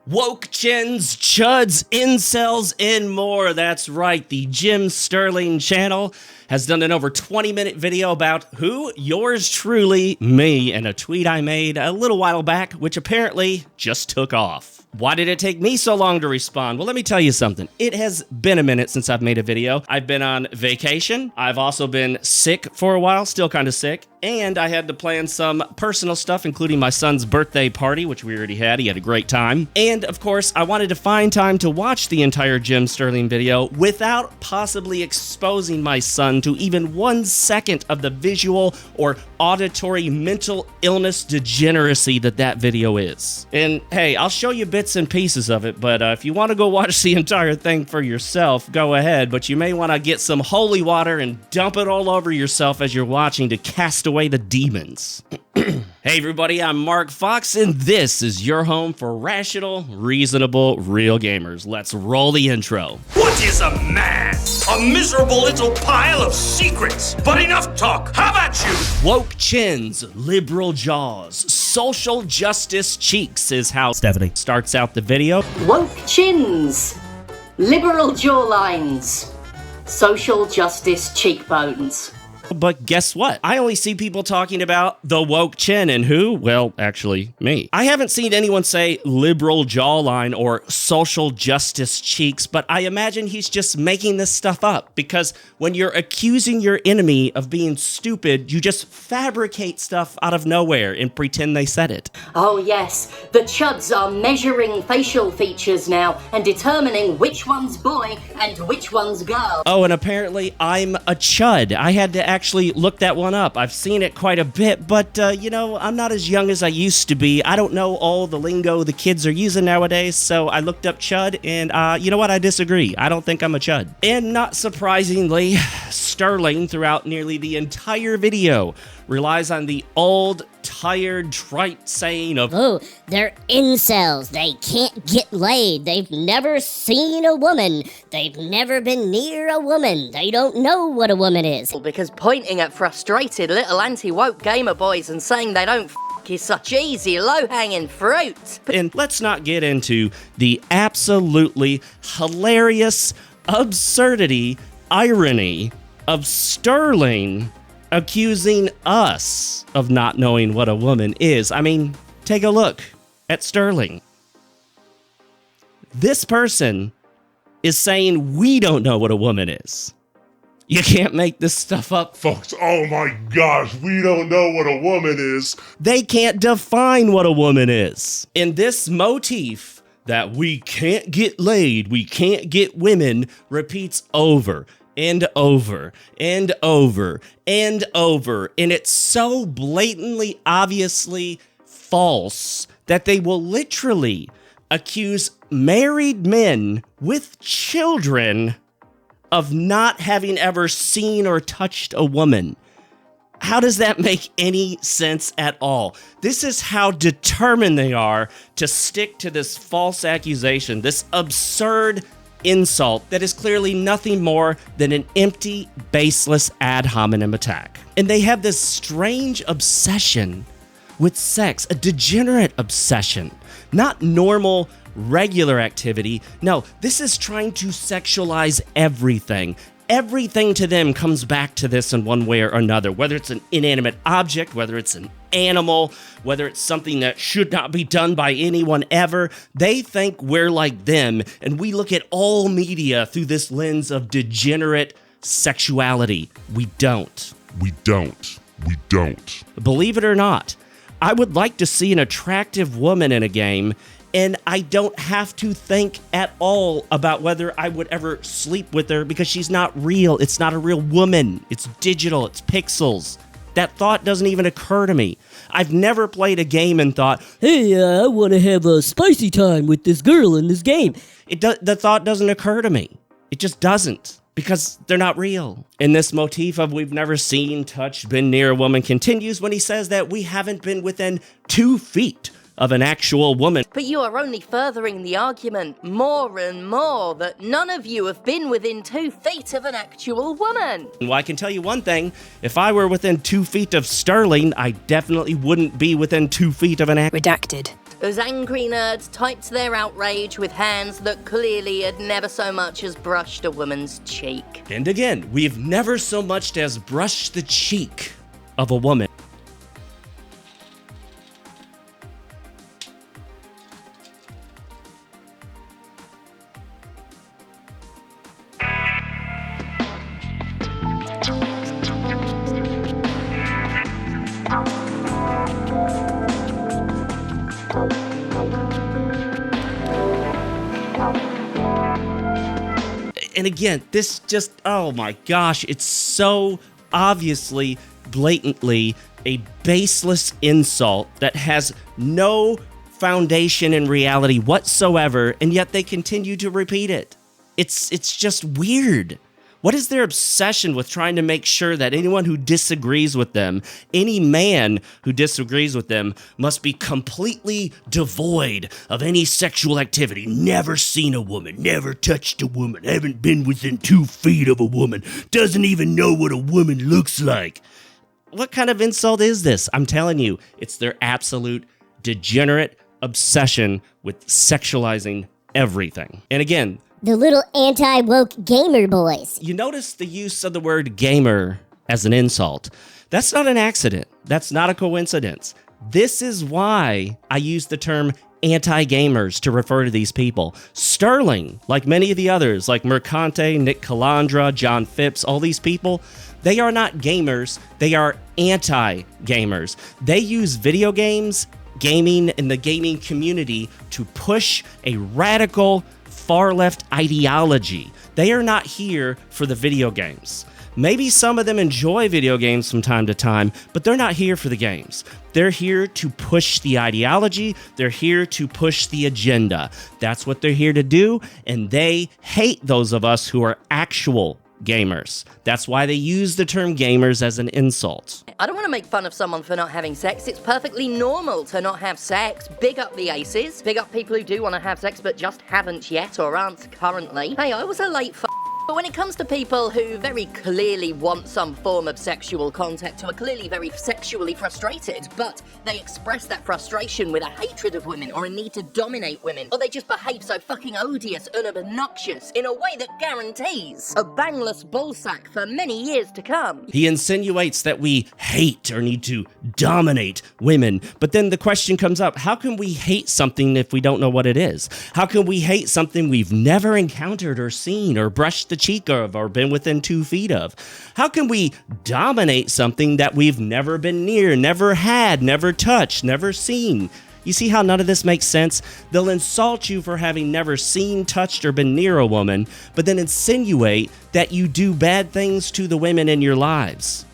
Woke chins, chuds, incels, and more. That's right, the Jim Sterling channel has done an over 20-minute video about who? Yours truly, me, and a tweet I made a little while back, which apparently just took off. Why did it take me so long to respond? Well, let me tell you something. It has been a minute since I've made a video. I've been on vacation. I've also been sick for a while, still kind of sick. And I had to plan some personal stuff, including my son's birthday party, which we already had. He had a great time. And, of course, I wanted to find time to watch the entire Jim Sterling video without possibly exposing my son to even 1 second of the visual or auditory mental illness degeneracy that video is. And, hey, I'll show you bits and pieces of it, but if you want to go watch the entire thing for yourself, go ahead. But you may want to get some holy water and dump it all over yourself as you're watching to cast away the demons. Hey everybody, I'm MarcFoxx, and this is your home for rational, reasonable, real gamers. Let's roll the intro. What is a man? A miserable little pile of secrets. But enough talk. How about you? Woke chins, liberal jaws, social justice cheeks is how Stephanie starts out the video. Woke chins, liberal jawlines, social justice cheekbones. But guess what? I only see people talking about the woke chin, and who? Well, actually, me. I haven't seen anyone say liberal jawline or social justice cheeks, but I imagine he's just making this stuff up, because when you're accusing your enemy of being stupid, you just fabricate stuff out of nowhere and pretend they said it. Oh yes, the chuds are measuring facial features now and determining which one's boy and which one's girl. Oh, and apparently I'm a chud. I had to actually look that one up. I've seen it quite a bit, but you know, I'm not as young as I used to be. I don't know all the lingo the kids are using nowadays, so I looked up chud, and you know what? I disagree. I don't think I'm a chud. And not surprisingly, Sterling, throughout nearly the entire video, relies on the old, tired, trite saying of, oh, they're incels. They can't get laid. They've never seen a woman. They've never been near a woman. They don't know what a woman is. Because pointing at frustrated little anti-woke gamer boys and saying they don't is such easy, low-hanging fruit. And let's not get into the absolutely hilarious absurdity, irony of Sterling accusing us of not knowing what a woman is. I mean, take a look at Sterling. This person is saying we don't know what a woman is. You can't make this stuff up. Folks, oh my gosh, we don't know what a woman is. They can't define what a woman is. In this motif that we can't get laid, we can't get women, repeats over and over and over and over. And it's so blatantly, obviously false that they will literally accuse married men with children of not having ever seen or touched a woman. How does that make any sense at all? This is how determined they are to stick to this false accusation, this absurd insult that is clearly nothing more than an empty, baseless ad hominem attack. And they have this strange obsession with sex, a degenerate obsession, not normal, regular activity. No, this is trying to sexualize everything. Everything to them comes back to this in one way or another, whether it's an inanimate object, whether it's an animal, whether it's something that should not be done by anyone ever. They think we're like them, and we look at all media through this lens of degenerate sexuality. We don't. We don't. We don't. Believe it or not, I would like to see an attractive woman in a game, and I don't have to think at all about whether I would ever sleep with her because she's not real. It's not a real woman. It's digital. It's pixels. That thought doesn't even occur to me. I've never played a game and thought, hey, I want to have a spicy time with this girl in this game. The thought doesn't occur to me. It just doesn't, because they're not real. And this motif of we've never seen, touched, been near a woman continues when he says that we haven't been within 2 feet of an actual woman. But you are only furthering the argument more and more that none of you have been within 2 feet of an actual woman. Well, I can tell you one thing. If I were within 2 feet of Sterling, I definitely wouldn't be within 2 feet of an Redacted. as angry nerds typed their outrage with hands that clearly had never so much as brushed a woman's cheek. And again, we've never so much as brushed the cheek of a woman. And again, this just, oh my gosh, it's so obviously, blatantly a baseless insult that has no foundation in reality whatsoever, and yet they continue to repeat it. It's just weird. What is their obsession with trying to make sure that anyone who disagrees with them, any man who disagrees with them, must be completely devoid of any sexual activity? Never seen a woman, never touched a woman, haven't been within 2 feet of a woman, doesn't even know what a woman looks like. What kind of insult is this? I'm telling you, it's their absolute degenerate obsession with sexualizing everything. And again, The little anti-woke gamer boys. you notice the use of the word gamer as an insult. That's not an accident. That's not a coincidence. This is why I use the term anti-gamers to refer to these people. Sterling, like many of the others, like Mercante, Nick Calandra, John Phipps, all these people, they are not gamers. They are anti-gamers. They use video games, gaming, and the gaming community to push a radical far-left ideology. They are not here for the video games. Maybe some of them enjoy video games from time to time, but they're not here for the games. They're here to push the ideology. They're here to push the agenda. That's what they're here to do, and they hate those of us who are actual gamers. That's why they use the term gamers as an insult. I don't want to make fun of someone for not having sex. It's perfectly normal to not have sex. Big up the aces. Big up people who do want to have sex but just haven't yet or aren't currently. Hey, I was a late but when it comes to people who very clearly want some form of sexual contact, who are clearly very sexually frustrated, but they express that frustration with a hatred of women or a need to dominate women, or they just behave so fucking odious and obnoxious in a way that guarantees a bangless ballsack for many years to come. He insinuates that we hate or need to dominate women, but then the question comes up, how can we hate something if we don't know what it is? How can we hate something we've never encountered or seen or brushed the cheek of or been within 2 feet of? How can we dominate something that we've never been near, never had, never touched, never seen? You see how none of this makes sense? They'll insult you for having never seen, touched, or been near a woman, but then insinuate that you do bad things to the women in your lives.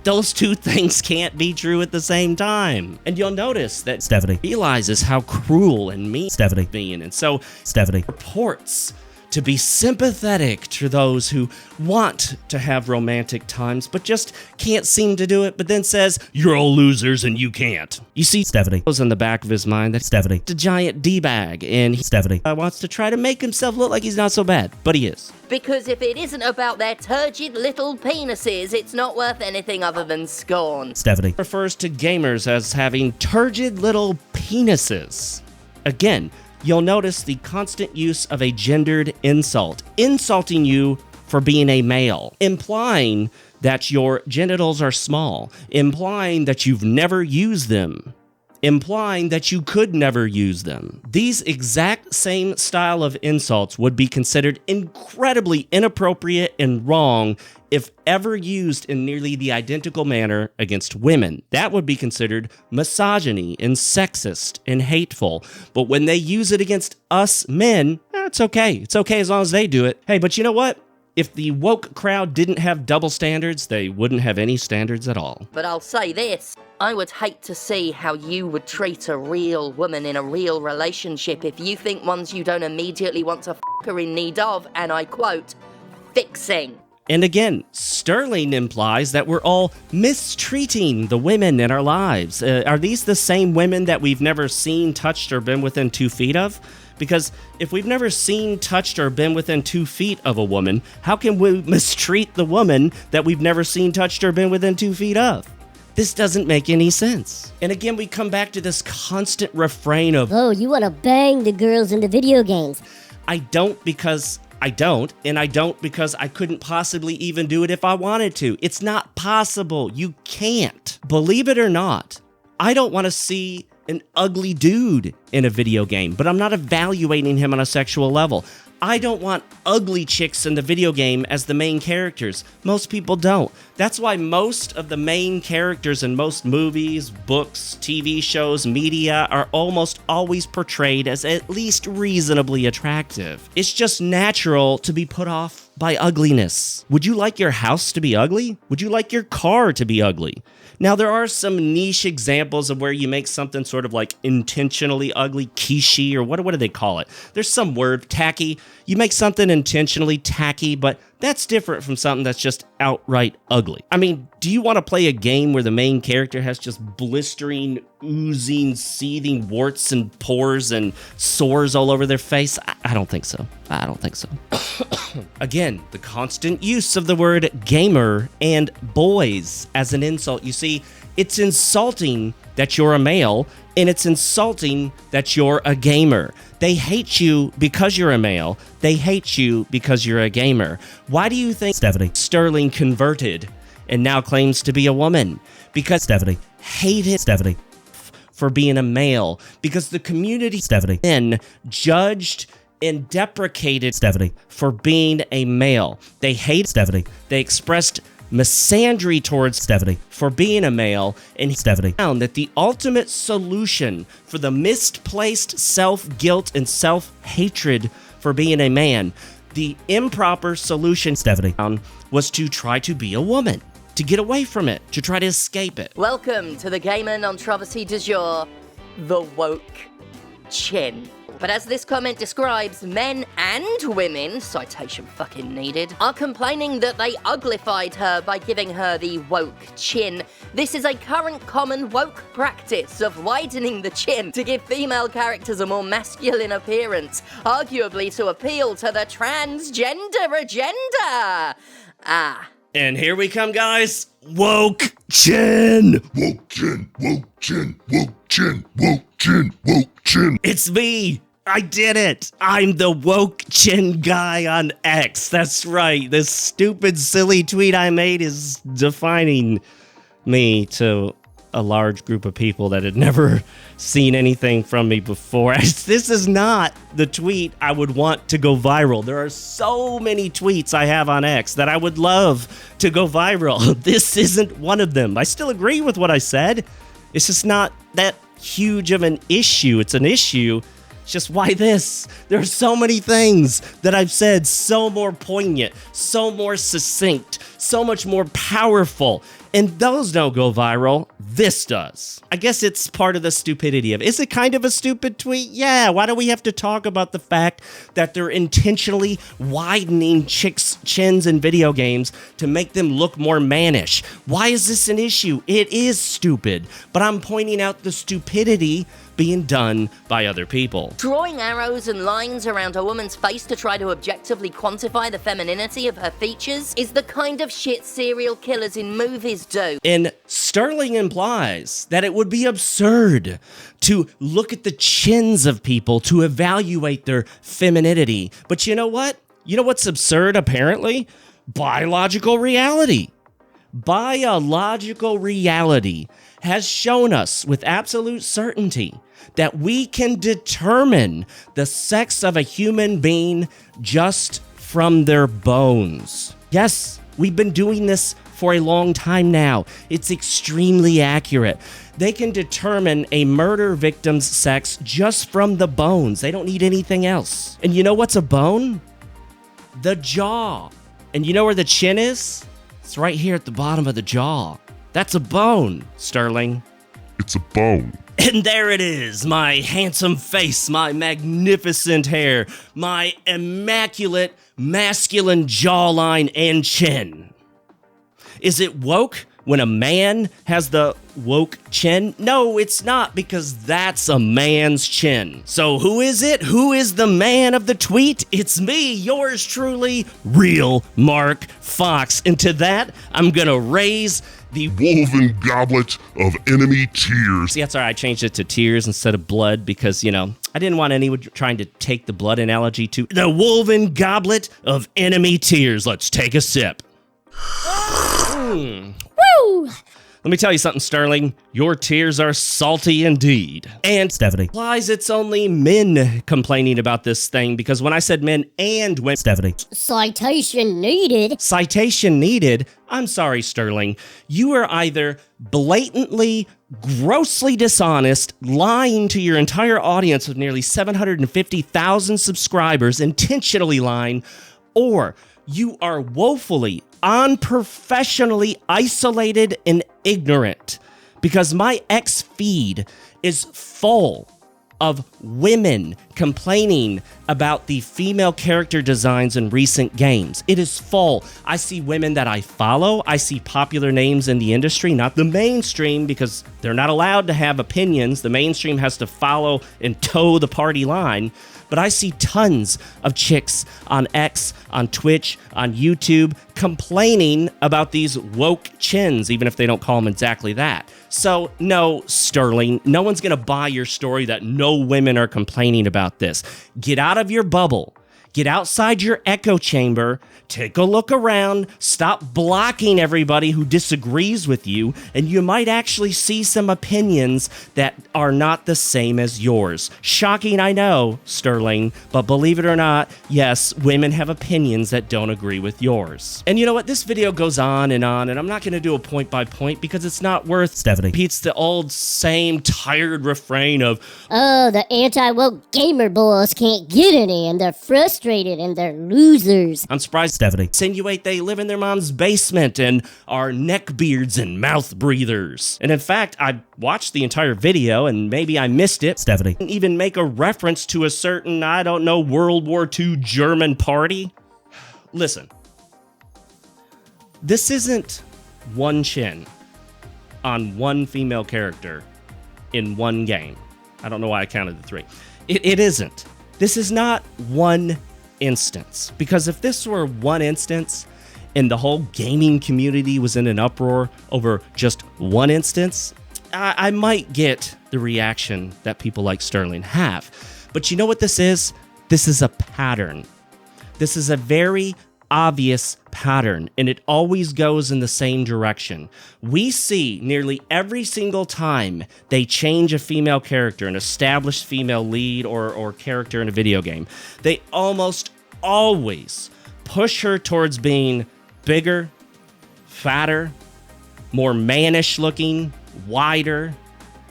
Those two things can't be true at the same time. And you'll notice that Stephanie realizes how cruel and mean Stephanie being, and so Stephanie purports to be sympathetic to those who want to have romantic times but just can't seem to do it, but then says, you're all losers and you can't. You see, Stephanie goes in the back of his mind that Stephanie a giant D-bag, and he Stephanie wants to try to make himself look like he's not so bad, but he is. Because if it isn't about their turgid little penises, it's not worth anything other than scorn. Stephanie Refers to gamers as having turgid little penises. Again, you'll notice the constant use of a gendered insult, insulting you for being a male, implying that your genitals are small, implying that you've never used them, implying that you could never use them. These exact same style of insults would be considered incredibly inappropriate and wrong if ever used in nearly the identical manner against women. That would be considered misogyny and sexist and hateful. But when they use it against us men, it's okay. It's okay as long as they do it. Hey, but you know what? If the woke crowd didn't have double standards, they wouldn't have any standards at all. But I'll say this, I would hate to see how you would treat a real woman in a real relationship if you think ones you don't immediately want to f*** are in need of, and I quote, fixing. And again, Sterling implies that we're all mistreating the women in our lives. Are these the same women that we've never seen, touched, or been within 2 feet of? Because if we've never seen, touched, or been within 2 feet of a woman, how can we mistreat the woman that we've never seen, touched, or been within 2 feet of? This doesn't make any sense. And again, we come back to this constant refrain of, Oh, you want to bang the girls in the video games. I don't because I don't, and I don't because I couldn't possibly even do it if I wanted to. It's not possible. You can't. Believe it or not, I don't want to see an ugly dude in a video game, but I'm not evaluating him on a sexual level. I don't want ugly chicks in the video game as the main characters. Most people don't. That's why most of the main characters in most movies, books, TV shows, media are almost always portrayed as at least reasonably attractive. It's just natural to be put off by ugliness. Would you like your house to be ugly? Would you like your car to be ugly? Now, there are some niche examples of where you make something sort of like intentionally ugly, quiche, or what do they call it? There's some word, tacky. You make something intentionally tacky, but that's different from something that's just outright ugly. I mean, do you want to play a game where the main character has just blistering, oozing, seething warts and pores and sores all over their face? I don't think so. I don't think so. Again, the constant use of the word gamer and boys as an insult. You see, it's insulting that you're a male, and it's insulting that you're a gamer. They hate you because you're a male. They hate you because you're a gamer. Why do you think Stephanie Sterling converted and now claims to be a woman? Because Stephanie hated Stephanie for being a male. Because the community Stephanie then judged and deprecated Stephanie for being a male. They hate Stephanie. They expressed misandry towards Stephanie for being a male, and Stephanie found that the ultimate solution for the misplaced self-guilt and self-hatred for being a man, the improper solution Stephanie found was to try to be a woman, to get away from it, to try to escape it. Welcome to the gamer controversy du jour, the woke chin. But as this comment describes, men and women, citation fucking needed, are complaining that they uglified her by giving her the woke chin. This is a current common woke practice of widening the chin to give female characters a more masculine appearance, arguably to appeal to the transgender agenda. And here we come, guys. Woke chin. Woke chin, woke chin, woke chin, woke chin, woke chin. It's me. I did it! I'm the woke chin guy on X. That's right. This stupid, silly tweet I made is defining me to a large group of people that had never seen anything from me before. This is not the tweet I would want to go viral. There are so many tweets I have on X that I would love to go viral. This isn't one of them. I still agree with what I said. It's just not that huge of an issue. It's an issue. Just why this? There are so many things that I've said, so more poignant, so more succinct, so much more powerful, and those don't go viral. This does. I guess it's part of the stupidity of it. Is it kind of a stupid tweet? Yeah, why do we have to talk about the fact that they're intentionally widening chicks' chins in video games to make them look more mannish? Why is this an issue? It is stupid, but I'm pointing out the stupidity being done by other people. Drawing arrows and lines around a woman's face to try to objectively quantify the femininity of her features is the kind of shit serial killers in movies do. And Sterling implies that it would be absurd to look at the chins of people to evaluate their femininity. But you know what? You know what's absurd, apparently? Biological reality. Biological reality has shown us with absolute certainty that we can determine the sex of a human being just from their bones. Yes, we've been doing this for a long time now. It's extremely accurate. They can determine a murder victim's sex just from the bones. They don't need anything else. And you know what's a bone? The jaw. And you know where the chin is? It's right here at the bottom of the jaw. That's a bone, Sterling. It's a bone. And there it is, my handsome face, my magnificent hair, my immaculate masculine jawline and chin. Is it woke when a man has the woke chin? No, it's not, because that's a man's chin. So who is it? Who is the man of the tweet? It's me, yours truly, RealMarcFoxx. And to that, I'm gonna raise the woven goblet of enemy tears. See, that's all right. I changed it to tears instead of blood because, you know, I didn't want anyone trying to take the blood analogy to the woven goblet of enemy tears. Let's take a sip. Woo! Let me tell you something, Sterling. Your tears are salty indeed. And Stephanie. implies it's only men complaining about this thing because when I said men and women, Stephanie. Citation needed. citation needed, I'm sorry, Sterling. You are either blatantly, grossly dishonest, lying to your entire audience of nearly 750,000 subscribers, intentionally lying, or you are woefully, unprofessionally isolated and ignorant because my X feed is full of women complaining about the female character designs in recent games. It is full. I see women that I follow. I see popular names in the industry, not the mainstream because they're not allowed to have opinions. The mainstream has to follow and toe the party line. But I see tons of chicks on X, on Twitch, on YouTube complaining about these woke chins, even if they don't call them exactly that. So, no, Sterling, no one's going to buy your story that no women are complaining about this. Get out of your bubble. Get outside your echo chamber, take a look around, stop blocking everybody who disagrees with you, and you might actually see some opinions that are not the same as yours. Shocking, I know, Sterling, but believe it or not, yes, women have opinions that don't agree with yours. And you know what? This video goes on, and I'm not going to do a point by point because it's not worth Stephanie. repeats the old same tired refrain of, Oh, the anti-woke gamer boys can't get any, and they're frustrated, and they're losers. I'm surprised Stephanie. insinuate they live in their mom's basement and are neckbeards and mouth breathers. And in fact, I watched the entire video and maybe I missed it. Stephanie. And even make a reference to a certain, I don't know, World War II German party. Listen, this isn't one chin on one female character in one game. I don't know why I counted the three. It isn't. This is not one instance, because if this were one instance and the whole gaming community was in an uproar over just one instance, I might get the reaction that people like Sterling have. But you know what this is? This is a pattern. This is a very obvious pattern, and it always goes in the same direction. We see nearly every single time they change a female character, an established female lead or character in a video game, they almost always push her towards being bigger, fatter, more mannish looking, wider,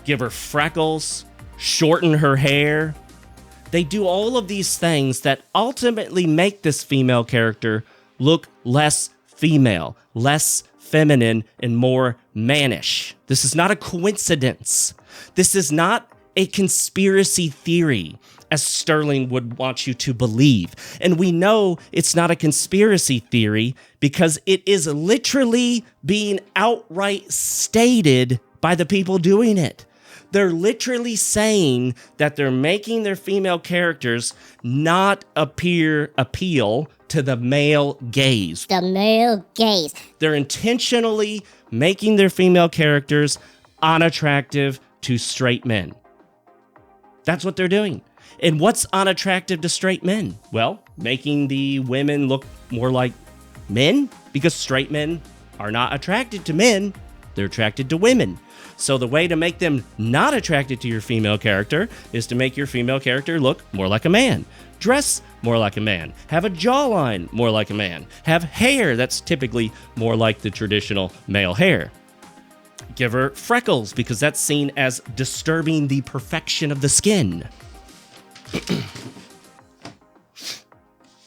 give her freckles, shorten her hair. They do all of these things that ultimately make this female character look less female, less feminine, and more mannish. This is not a coincidence. This is not a conspiracy theory, as Sterling would want you to believe. And we know it's not a conspiracy theory because it is literally being outright stated by the people doing it. They're literally saying that they're making their female characters not appeal to the male gaze. The male gaze. They're intentionally making their female characters unattractive to straight men. That's what they're doing. And what's unattractive to straight men? Well, making the women look more like men, because straight men are not attracted to men, they're attracted to women. So the way to make them not attracted to your female character is to make your female character look more like a man, dress more like a man, have a jawline more like a man, have hair that's typically more like the traditional male hair. Give her freckles because that's seen as disturbing the perfection of the skin.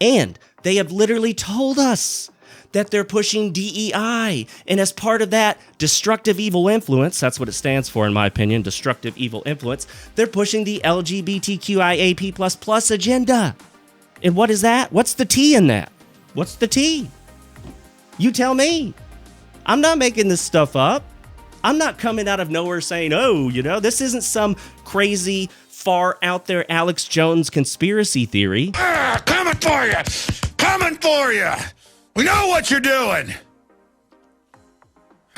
And they have literally told us that they're pushing DEI. And as part of that destructive evil influence, that's what it stands for in my opinion, destructive evil influence, they're pushing the LGBTQIAP++ agenda. And what is that? What's the T in that? What's the T? You tell me. I'm not making this stuff up. I'm not coming out of nowhere saying, oh, you know, this isn't some crazy, far out there Alex Jones conspiracy theory. Coming for you! Coming for you! We know what you're doing!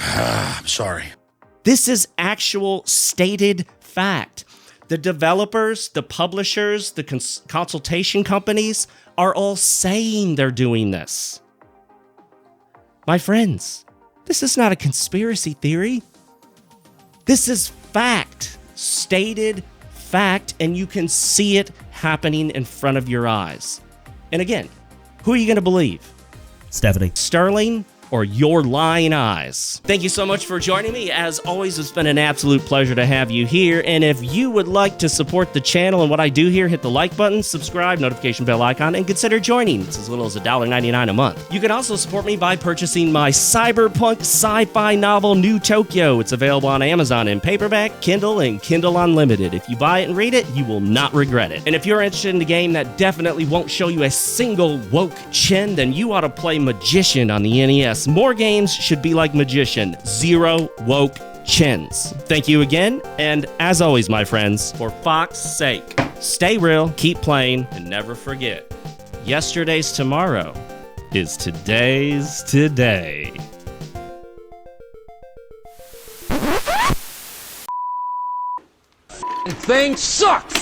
I'm sorry. This is actual stated fact. The developers, the publishers, the consultation companies are all saying they're doing this. My friends, this is not a conspiracy theory. This is fact, stated fact, and you can see it happening in front of your eyes. And again, who are you going to believe? Stephanie. Sterling or your lying eyes? Thank you so much for joining me. As always, it's been an absolute pleasure to have you here. And if you would like to support the channel and what I do here, hit the like button, subscribe, notification bell icon, and consider joining. It's as little as $1.99 a month. You can also support me by purchasing my cyberpunk sci-fi novel, New Tokyo. It's available on Amazon in paperback, Kindle, and Kindle Unlimited. If you buy it and read it, you will not regret it. And if you're interested in a game that definitely won't show you a single woke chin, then you ought to play Magician on the NES. More games should be like Magician. 0 woke chins. Thank you again, and as always, my friends, for Fox's sake, stay real, keep playing, and never forget, yesterday's tomorrow is today's today. Thing sucks!